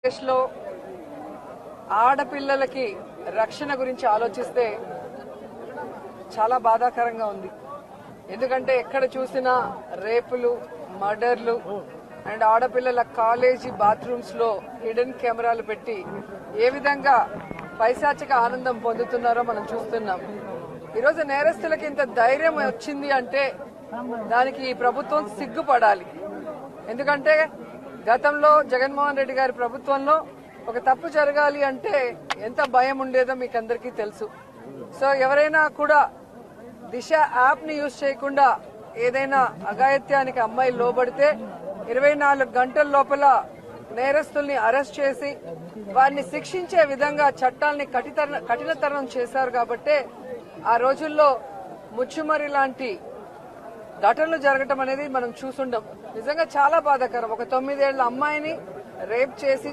దేశంలో ఆడపిల్లలకి రక్షణ గురించి ఆలోచిస్తే చాలా బాధాకరంగా ఉంది. ఎందుకంటే ఎక్కడ చూసినా రేపులు, మర్డర్లు అండ్ ఆడపిల్లల కాలేజీ బాత్రూమ్స్ లో హిడెన్ కెమెరాలు పెట్టి ఏ విధంగా పైశాచిక ఆనందం పొందుతున్నారో మనం చూస్తున్నాం. ఈరోజు నేరస్తులకి ఇంత ధైర్యం వచ్చింది అంటే దానికి ఈ ప్రభుత్వం సిగ్గుపడాలి. ఎందుకంటే గతంలో జగన్మోహన్ రెడ్డి గారి ప్రభుత్వంలో ఒక తప్పు జరగాలి అంటే ఎంత భయం ఉండేదో మీకు అందరికీ తెలుసు. సో ఎవరైనా కూడా దిశ యాప్ ని యూజ్ చేయకుండా ఏదైనా అఘాయిత్యానికి అమ్మాయి లోబడితే 24 గంటల లోపల నేరస్తుల్ని అరెస్ట్ చేసి వారిని శిక్షించే విధంగా చట్టాల్ని కఠినతరం చేశారు. కాబట్టే ఆ రోజుల్లో ముచ్చుమరి లాంటి ఘటనలు జరగటం అనేది మనం చూసుండం. నిజంగా చాలా బాధాకరం. ఒక 9 ఏళ్ల అమ్మాయిని రేప్ చేసి